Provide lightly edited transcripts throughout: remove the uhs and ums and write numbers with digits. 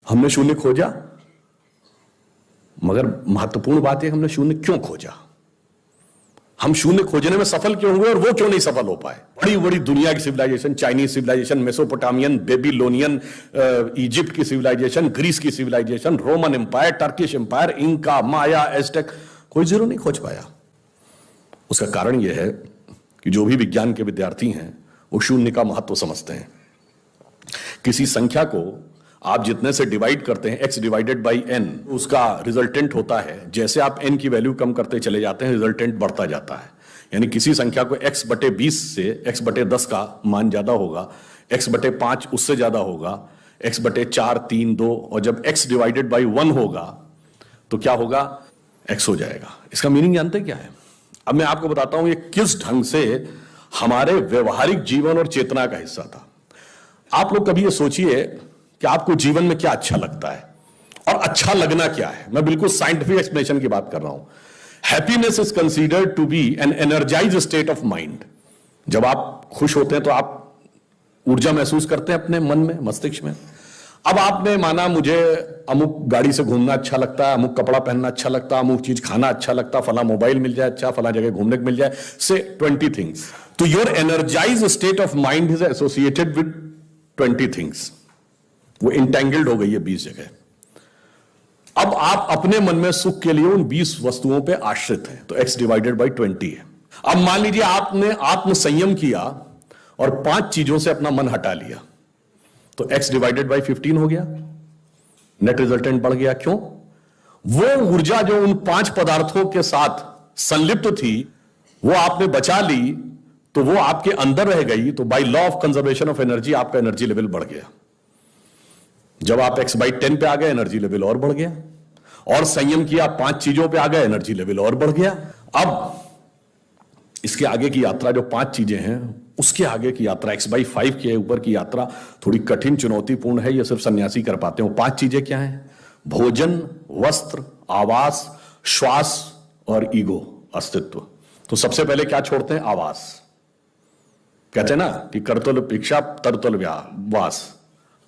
हमने शून्य खोजा, मगर महत्वपूर्ण बात है हमने शून्य क्यों खोजा, हम शून्य खोजने में सफल क्यों हुए और वो क्यों नहीं सफल हो पाए। बड़ी बड़ी दुनिया की civilization, Chinese civilization, Mesopotamian, Babylonian, Egypt की सिविलाइजेशन, ग्रीस की civilization, Roman empire, Turkish empire, Inca, Maya, Aztec, कोई जीरो नहीं खोज पाया। उसका कारण यह है कि जो भी विज्ञान के विद्यार्थी हैं वो शून्य का महत्व समझते हैं। किसी संख्या को आप जितने से डिवाइड करते हैं, x डिवाइडेड बाई n, उसका रिजल्टेंट होता है। जैसे आप n की वैल्यू कम करते चले जाते हैं, रिजल्टेंट बढ़ता जाता है। यानी किसी संख्या को x बटे 20 से x बटे 10 का मान ज्यादा होगा, x बटे 5 उससे ज्यादा होगा, x बटे 4, 3, 2, और जब x डिवाइडेड बाई 1 होगा तो क्या होगा, x हो जाएगा। इसका मीनिंग जानते क्या है? अब मैं आपको बताता हूं ये किस ढंग से हमारे व्यवहारिक जीवन और चेतना का हिस्सा था। आप लोग कभी ये सोचिए कि आपको जीवन में क्या अच्छा लगता है और अच्छा लगना क्या है। मैं बिल्कुल साइंटिफिक एक्सप्लेनेशन की बात कर रहा हूं। Happiness is considered to be an energised state of mind. जब आप खुश होते हैं तो आप ऊर्जा महसूस करते हैं अपने मन में, मस्तिष्क में। अब आपने माना मुझे अमुक गाड़ी से घूमना अच्छा लगता है, अमुक कपड़ा पहनना अच्छा लगता है, अमुक चीज खाना अच्छा लगता है, फला मोबाइल मिल जाए अच्छा, फला जगह घूमने को मिल जाए, से 20 थिंग्स। तो your energised state of mind is associated with 20 things. वो इंटेंगल्ड हो गई है 20 जगह। अब आप अपने मन में सुख के लिए उन 20 वस्तुओं पे आश्रित हैं, तो x डिवाइडेड बाई 20 है। अब मान लीजिए आपने आत्म संयम किया और 5 चीजों से अपना मन हटा लिया, तो x डिवाइडेड बाई 15 हो गया। नेट रिजल्टेंट बढ़ गया। क्यों? वो ऊर्जा जो उन 5 पदार्थों के साथ संलिप्त थी वो आपने बचा ली, तो वो आपके अंदर रह गई। तो by law of conservation of energy आपका एनर्जी लेवल बढ़ गया। जब आप x बाई 10 पे आ गए, एनर्जी लेवल और बढ़ गया। और संयम किया, 5 चीजों पे आ गए, एनर्जी लेवल और बढ़ गया। अब इसके आगे की यात्रा जो 5 चीजें हैं, उसके आगे की यात्रा x बाई 5 के ऊपर की यात्रा थोड़ी कठिन, चुनौतीपूर्ण है। ये सिर्फ सन्यासी कर पाते हैं। 5 चीजें क्या हैं? भोजन, वस्त्र, आवास, श्वास और ईगो, अस्तित्व। तो सबसे पहले क्या छोड़ते हैं? आवास। कहते हैं ना कि करतल भिक्षा तरतल वास।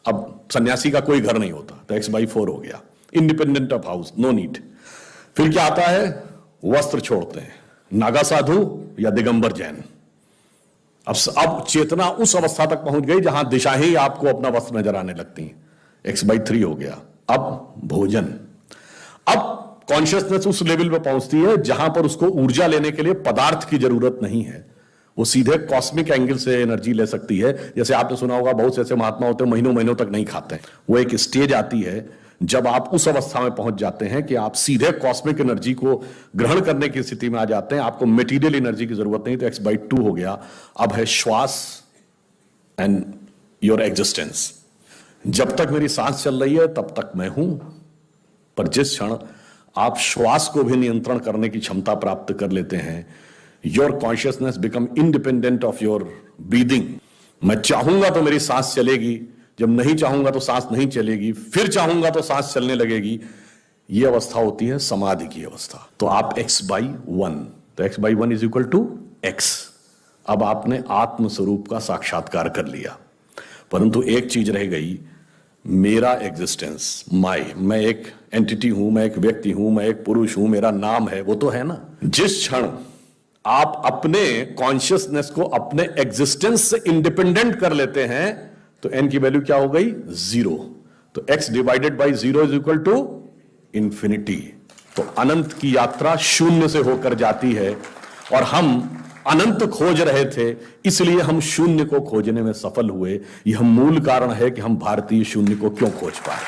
अब सन्यासी का कोई घर नहीं होता, तो x बाई 4 हो गया। Independent of house, no need. फिर क्या आता है? वस्त्र छोड़ते हैं, नागा साधु या दिगंबर जैन। अब चेतना उस अवस्था तक पहुंच गई जहां दिशा ही आपको अपना वस्त्र नजर आने लगती है। x बाई 3 हो गया। अब भोजन। अब कॉन्शियसनेस उस लेवल पे पहुंचती है जहां पर उसको ऊर्जा लेने के लिए पदार्थ की जरूरत नहीं है। वो सीधे कॉस्मिक एंगल से एनर्जी ले सकती है। जैसे आपने सुना होगा बहुत से ऐसे महात्मा होते हैं महीनों महीनों तक नहीं खाते। वो एक स्टेज आती है जब आप उस अवस्था में पहुंच जाते हैं कि आप सीधे कॉस्मिक एनर्जी को ग्रहण करने की स्थिति में आ जाते हैं। आपको मटेरियल एनर्जी की जरूरत नहीं। तो x बाई 2 हो गया। अब है श्वास एंड योर एग्जिस्टेंस। जब तक मेरी सांस चल रही है तब तक मैं हूं, पर जिस क्षण आप श्वास को भी नियंत्रण करने की क्षमता प्राप्त कर लेते हैं, your consciousness become independent of your breathing. मैं चाहूंगा तो मेरी सांस चलेगी, जब नहीं चाहूंगा तो सांस नहीं चलेगी, फिर चाहूंगा तो सांस चलने लगेगी। यह अवस्था होती है समाधि की अवस्था। तो आप x बाई 1, तो x by 1 is equal to x। अब आपने आत्म स्वरूप का साक्षात्कार कर लिया, परंतु एक चीज रह गई, मेरा एग्जिस्टेंस, मैं एक एंटिटी हूं, मैं एक व्यक्ति हूं, मैं एक पुरुष हूं, मेरा नाम है, वो तो है ना। जिस क्षण आप अपने कॉन्शियसनेस को अपने एग्जिस्टेंस से इंडिपेंडेंट कर लेते हैं तो n की वैल्यू क्या हो गई? 0। तो x divided by 0 is equal to infinity. तो अनंत की यात्रा शून्य से होकर जाती है और हम अनंत खोज रहे थे, इसलिए हम शून्य को खोजने में सफल हुए। यह मूल कारण है कि हम भारतीय शून्य को क्यों खोज पाए।